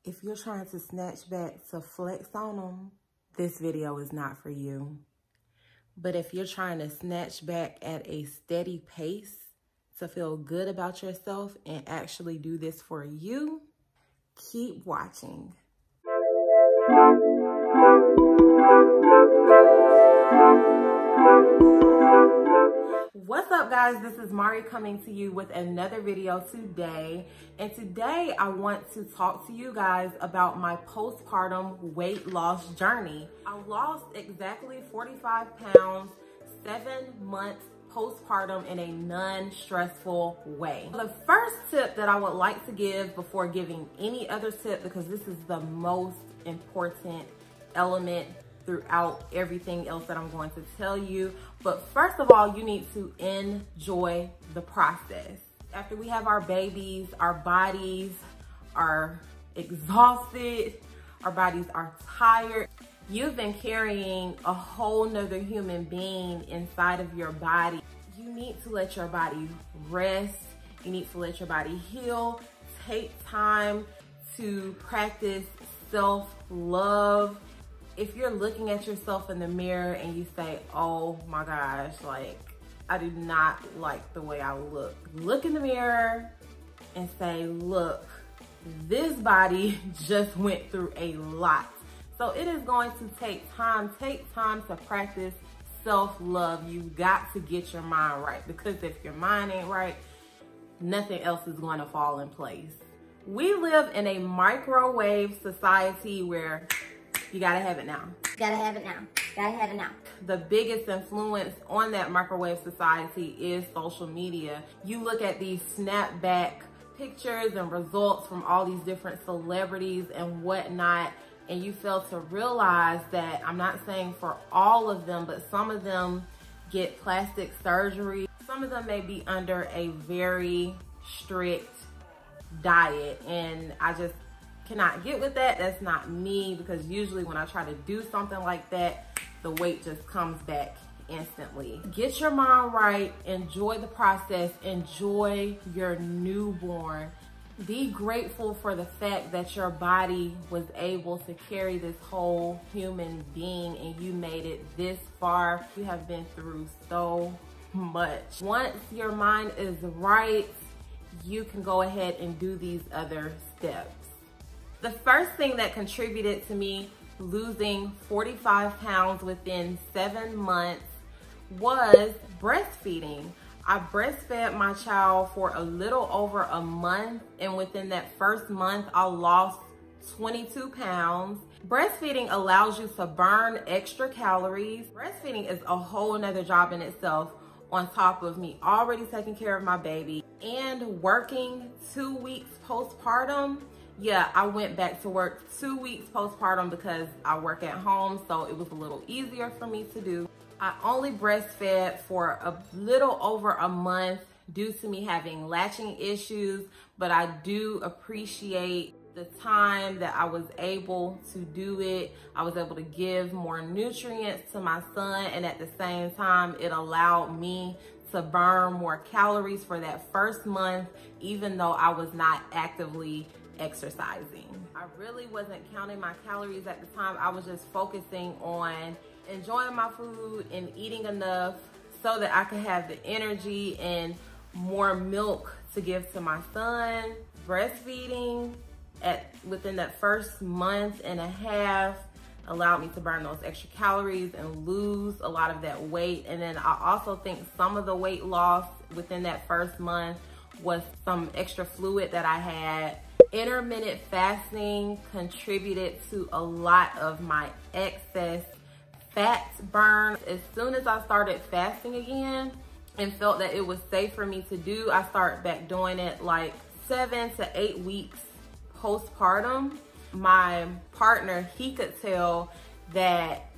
If you're trying to snatch back to flex on them, this video is not for you. But if you're trying to snatch back at a steady pace to feel good about yourself and actually do this for you, keep watching. What's up, guys? This is Mari coming to you with another video today. And today I want to talk to you guys about my postpartum weight loss journey. I lost exactly 45 pounds, 7 months postpartum in a non-stressful way. The first tip that I would like to give before giving any other tip, because this is the most important element throughout everything else that I'm going to tell you. But first of all, you need to enjoy the process. After we have our babies, our bodies are exhausted, our bodies are tired. You've been carrying a whole nother human being inside of your body. You need to let your body rest. You need to let your body heal. Take time to practice self-love. If you're looking at yourself in the mirror and you say, oh my gosh, like, I do not like the way I look. Look in the mirror and say, look, this body just went through a lot. So it is going to take time. Take time to practice self-love. You've got to get your mind right, because if your mind ain't right, nothing else is going to fall in place. We live in a microwave society where you gotta have it now. Gotta have it now. Gotta have it now. The biggest influence on that microwave society is social media. You look at these snapback pictures and results from all these different celebrities and whatnot, and you fail to realize that, I'm not saying for all of them, but some of them get plastic surgery. Some of them may be under a very strict diet, and I just cannot get with that. That's not me, because usually when I try to do something like that, the weight just comes back instantly. Get your mind right, enjoy the process, enjoy your newborn. Be grateful for the fact that your body was able to carry this whole human being and you made it this far. You have been through so much. Once your mind is right, you can go ahead and do these other steps. The first thing that contributed to me losing 45 pounds within 7 months was breastfeeding. I breastfed my child for a little over a month, and within that first month, I lost 22 pounds. Breastfeeding allows you to burn extra calories. Breastfeeding is a whole nother job in itself, on top of me already taking care of my baby and working 2 weeks postpartum. Yeah, I went back to work 2 weeks postpartum because I work at home, so it was a little easier for me to do. I only breastfed for a little over a month due to me having latching issues, but I do appreciate the time that I was able to do it. I was able to give more nutrients to my son, and at the same time, it allowed me to burn more calories for that first month, even though I was not actively exercising. I really wasn't counting my calories at the time. I was just focusing on enjoying my food and eating enough so that I could have the energy and more milk to give to my son. Breastfeeding within that first month and a half allowed me to burn those extra calories and lose a lot of that weight. And then I also think some of the weight loss within that first month was some extra fluid that I had. Intermittent fasting contributed to a lot of my excess fat burn. As soon as I started fasting again and felt that it was safe for me to do, I started back doing it like 7 to 8 weeks postpartum. My partner, he could tell that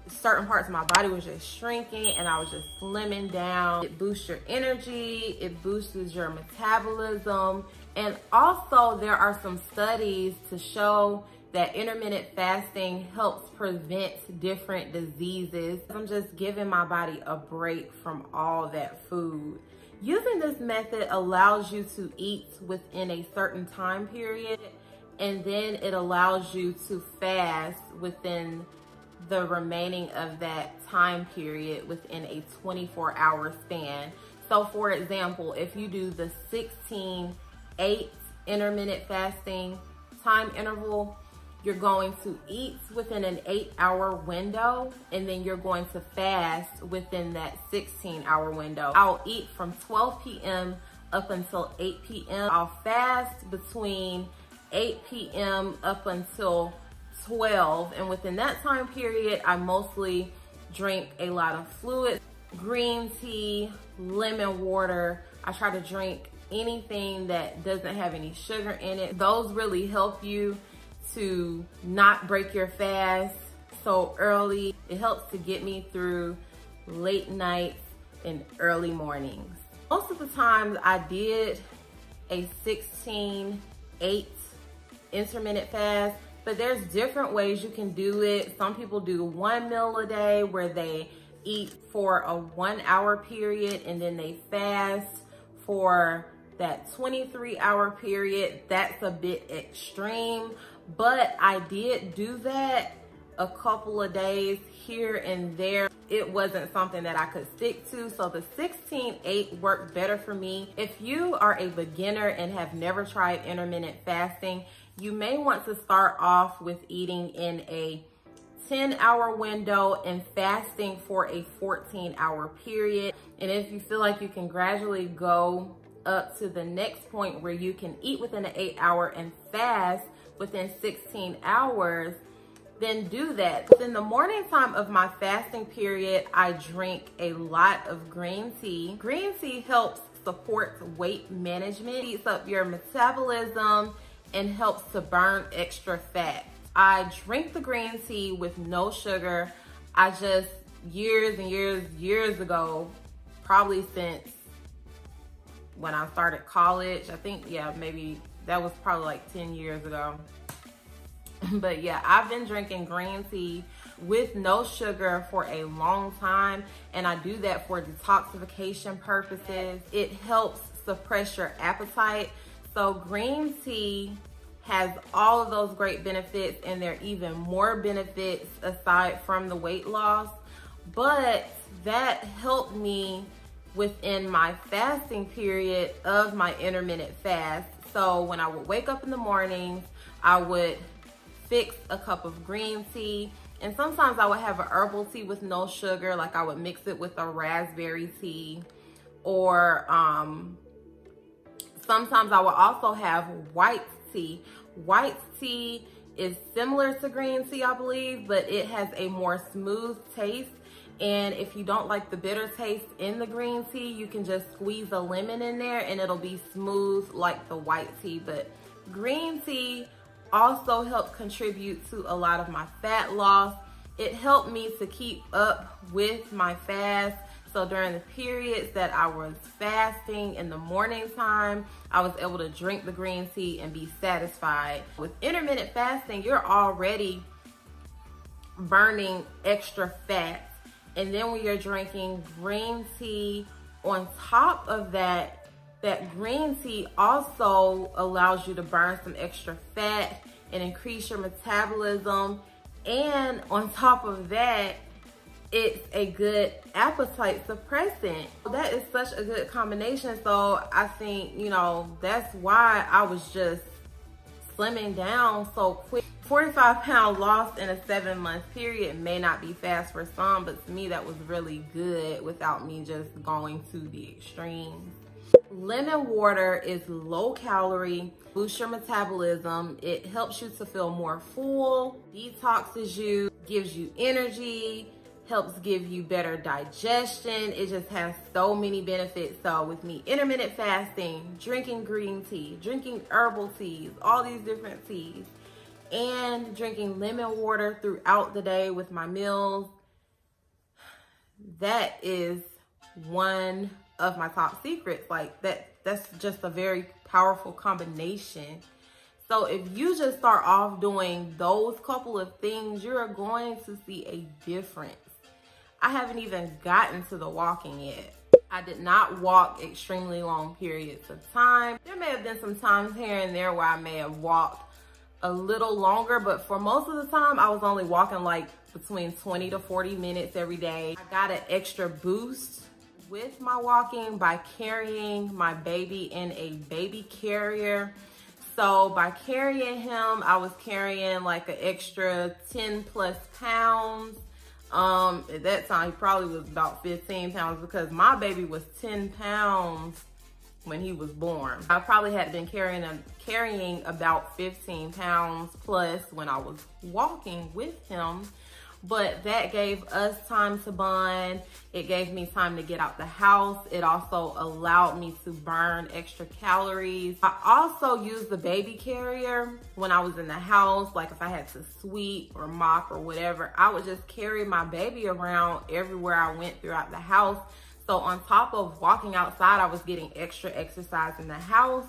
certain parts of my body was just shrinking and I was just slimming down. It boosts your energy, it boosts your metabolism, and also there are some studies to show that intermittent fasting helps prevent different diseases. I'm just giving my body a break from all that food. Using this method allows you to eat within a certain time period and then it allows you to fast within the remaining of that time period within a 24-hour span. So for example, if you do the 16-8 intermittent fasting time interval, you're going to eat within an 8-hour window, and then you're going to fast within that 16-hour window. I'll eat from 12 p.m. up until 8 p.m. I'll fast between 8 p.m. up until 12, and within that time period, I mostly drink a lot of fluids, green tea, lemon water. I try to drink anything that doesn't have any sugar in it. Those really help you to not break your fast so early. It helps to get me through late nights and early mornings. Most of the times I did a 16-8 intermittent fast, but there's different ways you can do it. Some people do 1 meal a day where they eat for a 1-hour period and then they fast for that 23-hour period. That's a bit extreme, but I did do that a couple of days here and there. It wasn't something that I could stick to, so the 16-8 worked better for me. If you are a beginner and have never tried intermittent fasting, you may want to start off with eating in a 10-hour window and fasting for a 14-hour period. And if you feel like you can gradually go up to the next point where you can eat within an 8-hour and fast within 16 hours, then do that. Within the morning time of my fasting period, I drink a lot of green tea. Green tea helps support weight management, speeds up your metabolism, and helps to burn extra fat. I drink the green tea with no sugar. I just, years and years ago, probably since when I started college, I think, yeah, maybe that was probably like 10 years ago. But yeah, I've been drinking green tea with no sugar for a long time, and I do that for detoxification purposes. It helps suppress your appetite. So green tea has all of those great benefits, and there are even more benefits aside from the weight loss. But that helped me within my fasting period of my intermittent fast. So when I would wake up in the mornings, I would fix a cup of green tea, and sometimes I would have a herbal tea with no sugar, like I would mix it with a raspberry tea, or sometimes I would also have white tea. White tea is similar to green tea, I believe, but it has a more smooth taste. And if you don't like the bitter taste in the green tea, you can just squeeze a lemon in there and it'll be smooth like the white tea. But green tea also helped contribute to a lot of my fat loss. It helped me to keep up with my fast. So during the periods that I was fasting in the morning time, I was able to drink the green tea and be satisfied. With intermittent fasting, you're already burning extra fat. And then when you're drinking green tea on top of that, that green tea also allows you to burn some extra fat and increase your metabolism. And on top of that, it's a good appetite suppressant. That is such a good combination. So I think, you know, that's why I was just slimming down so quick. 45-pound loss in a 7-month period may not be fast for some, but to me that was really good without me just going to the extremes. Lemon water is low calorie, boosts your metabolism. It helps you to feel more full, detoxes you, gives you energy, helps give you better digestion. It just has so many benefits. So with me intermittent fasting, drinking green tea, drinking herbal teas, all these different teas, and drinking lemon water throughout the day with my meals, that is one of my top secrets. Like that's just a very powerful combination. So if you just start off doing those couple of things, you're going to see a difference. I haven't even gotten to the walking yet. I did not walk extremely long periods of time. There may have been some times here and there where I may have walked a little longer, but for most of the time, I was only walking like between 20 to 40 minutes every day. I got an extra boost with my walking by carrying my baby in a baby carrier. So by carrying him, I was carrying like an extra 10 plus pounds. At that time, he probably was about 15 pounds because my baby was 10 pounds when he was born. I probably had been carrying about 15 pounds plus when I was walking with him. But that gave us time to bond. It gave me time to get out the house. It also allowed me to burn extra calories. I also used the baby carrier when I was in the house. Like if I had to sweep or mop or whatever, I would just carry my baby around everywhere I went throughout the house. So on top of walking outside, I was getting extra exercise in the house.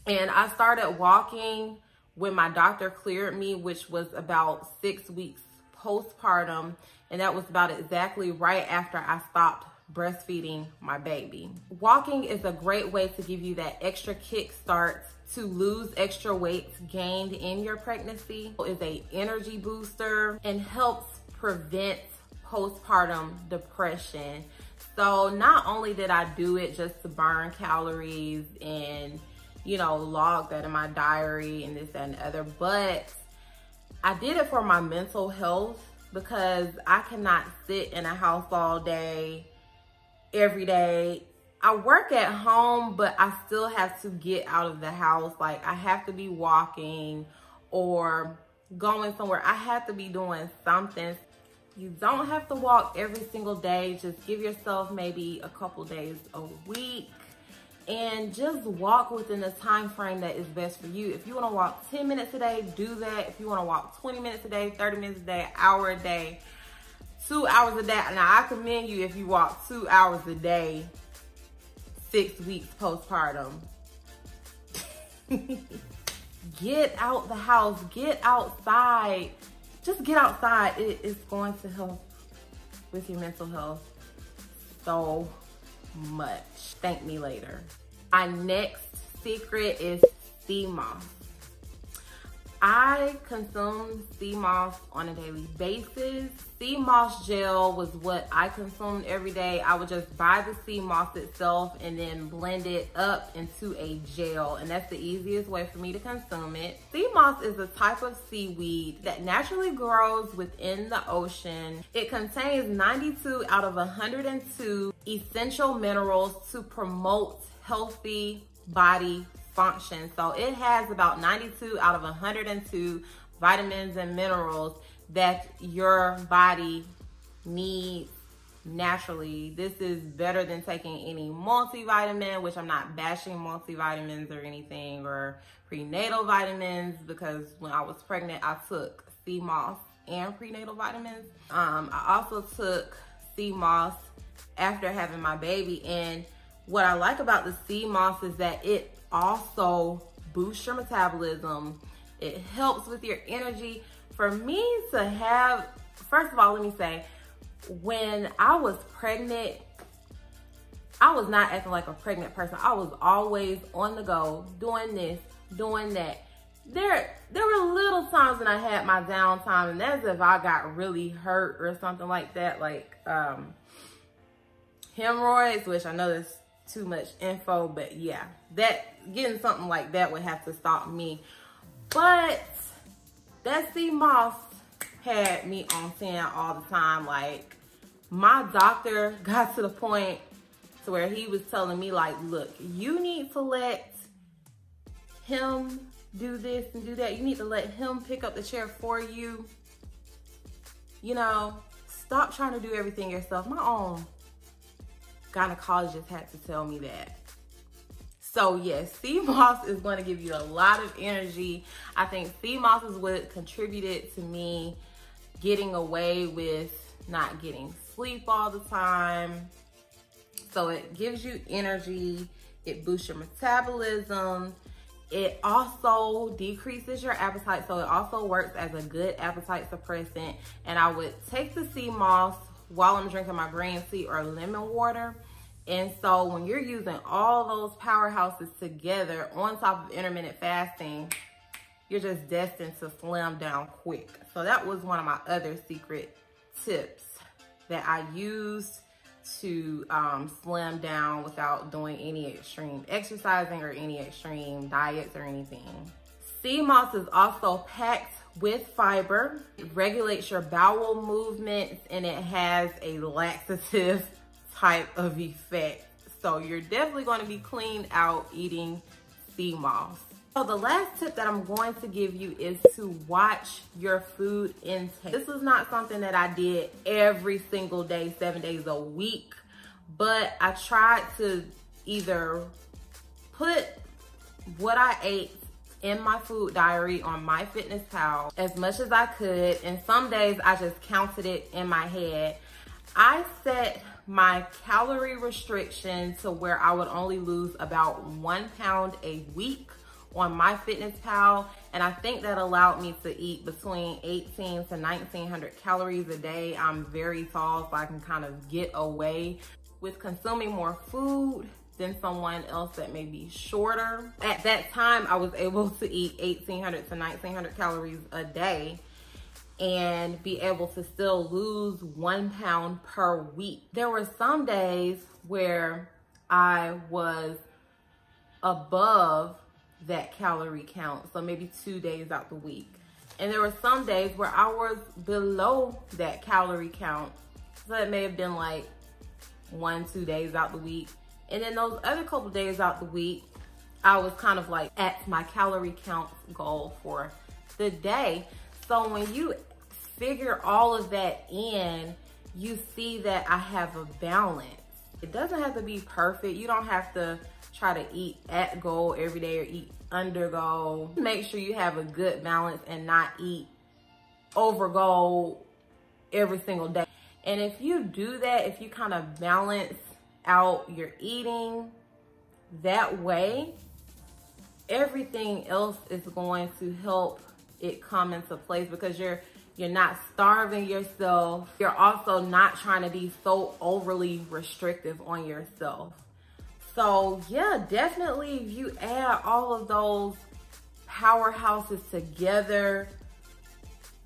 And I started walking when my doctor cleared me, which was about 6 weeks postpartum, and that was about exactly right after I stopped breastfeeding my baby. Walking is a great way to give you that extra kickstart to lose extra weight gained in your pregnancy. It is an energy booster and helps prevent postpartum depression. So not only did I do it just to burn calories and, you know, log that in my diary and this, that, and the other, but I did it for my mental health because I cannot sit in a house all day, every day. I work at home, but I still have to get out of the house. Like I have to be walking or going somewhere. I have to be doing something. You don't have to walk every single day. Just give yourself maybe a couple days a week. And just walk within the time frame that is best for you. If you want to walk 10 minutes a day, do that. If you want to walk 20 minutes a day, 30 minutes a day, an hour a day, 2 hours a day. Now, I commend you if you walk 2 hours a day, 6 weeks postpartum. Get out the house. Get outside. Just get outside. It is going to help with your mental health so much. Thank me later. My next secret is sea moss. I consume sea moss on a daily basis. Sea moss gel was what I consumed every day. I would just buy the sea moss itself and then blend it up into a gel, and that's the easiest way for me to consume it. Sea moss is a type of seaweed that naturally grows within the ocean. It contains 92 out of 102 essential minerals to promote healthy body function. So it has about 92 out of 102 vitamins and minerals that your body needs naturally. This is better than taking any multivitamin, which I'm not bashing multivitamins or anything, or prenatal vitamins, because when I was pregnant, I took sea moss and prenatal vitamins. I also took sea moss after having my baby, and what I like about the sea moss is that it also boosts your metabolism. It helps with your energy. For me to have, first of all, let me say, when I was pregnant, I was not acting like a pregnant person. I was always on the go, doing this, doing that. There were little times when I had my downtime, and that's if I got really hurt or something like that, like hemorrhoids, which I know that's too much info, but yeah, that getting something like that would have to stop me. But that sea moss had me on 10 all the time. Like, my doctor got to the point to where he was telling me, like, look, you need to let him do this and do that. You need to let him pick up the chair for you. You know, stop trying to do everything yourself. My own gynecologist had to tell me that. So yes, sea moss is going to give you a lot of energy. I think sea moss is what contributed to me getting away with not getting sleep all the time. So it gives you energy, it boosts your metabolism, it also decreases your appetite, so it also works as a good appetite suppressant. And I would take the sea moss while I'm drinking my green tea or lemon water. And so when you're using all those powerhouses together on top of intermittent fasting, you're just destined to slim down quick. So that was one of my other secret tips that I used to slim down without doing any extreme exercising or any extreme diets or anything. Sea moss is also packed with fiber. It regulates your bowel movements and it has a laxative type of effect. So you're definitely going to be cleaned out eating sea moss. So the last tip that I'm going to give you is to watch your food intake. This was not something that I did every single day, 7 days a week, but I tried to either put what I ate in my food diary on MyFitnessPal as much as I could, and some days I just counted it in my head. I set my calorie restriction to where I would only lose about 1 pound a week on MyFitnessPal, and I think that allowed me to eat between 18 to 1900 calories a day. I'm very tall, so I can kind of get away with consuming more food than someone else that may be shorter. At that time, I was able to eat 1800 to 1900 calories a day and be able to still lose 1 pound per week. There were some days where I was above that calorie count, so maybe 2 days out the week. And there were some days where I was below that calorie count. So it may have been like 1-2 days out the week. And then those other couple days out the week, I was kind of like at my calorie count goal for the day. So when you figure all of that in, you see that I have a balance. It doesn't have to be perfect. You don't have to try to eat at goal every day or eat under goal. Make sure you have a good balance and not eat over goal every single day. And if you do that, if you kind of balance out your eating that way, everything else is going to help it come into place, because you're not starving yourself. You're also not trying to be so overly restrictive on yourself. So yeah, definitely if you add all of those powerhouses together,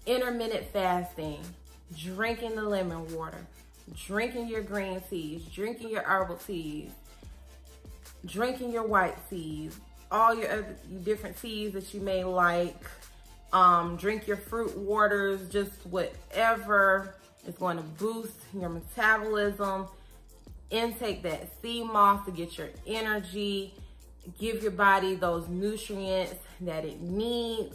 intermittent fasting, drinking the lemon water, drinking your green teas, drinking your herbal teas, drinking your white teas, all your other different teas that you may like, drink your fruit waters, just whatever is going to boost your metabolism. Intake that sea moss to get your energy, give your body those nutrients that it needs.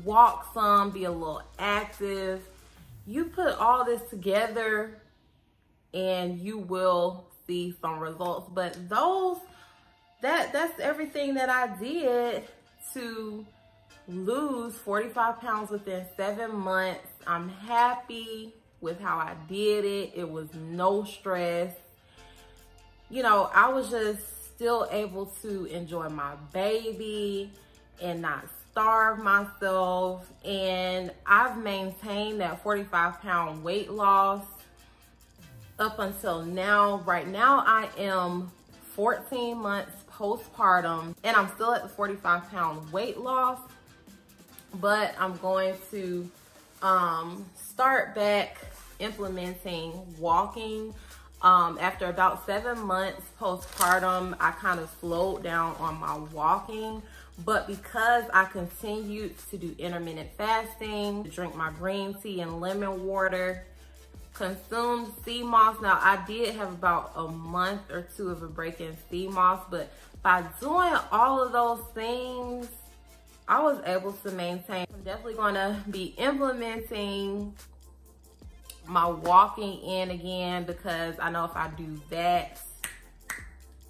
Walk some, be a little active. You put all this together and you will see some results. But that's everything that I did to lose 45 pounds within 7 months. I'm happy with how I did it. It was no stress. You know, I was just still able to enjoy my baby and not starve myself. And I've maintained that 45-pound weight loss up until now. Right now, I am 14 months postpartum and I'm still at the 45-pound weight loss, but I'm going to start back implementing walking. After about 7 months postpartum, I kind of slowed down on my walking, but because I continued to do intermittent fasting, drink my green tea and lemon water, consumed sea moss. Now I did have about a month or two of a break in sea moss, but by doing all of those things, I was able to maintain. I'm definitely gonna be implementing my walking in again, because I know if I do that,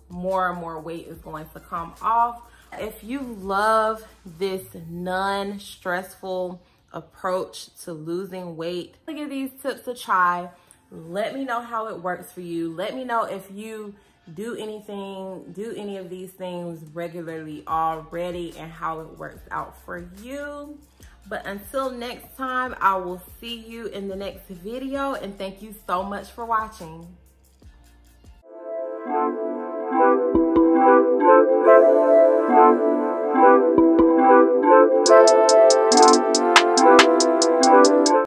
more and more weight is going to come off. If you love this non-stressful approach to losing weight, give these tips a try. Let me know how it works for you. Let me know if you do any of these things regularly already and how it works out for you. But until next time, I will see you in the next video, and thank you so much for watching. you.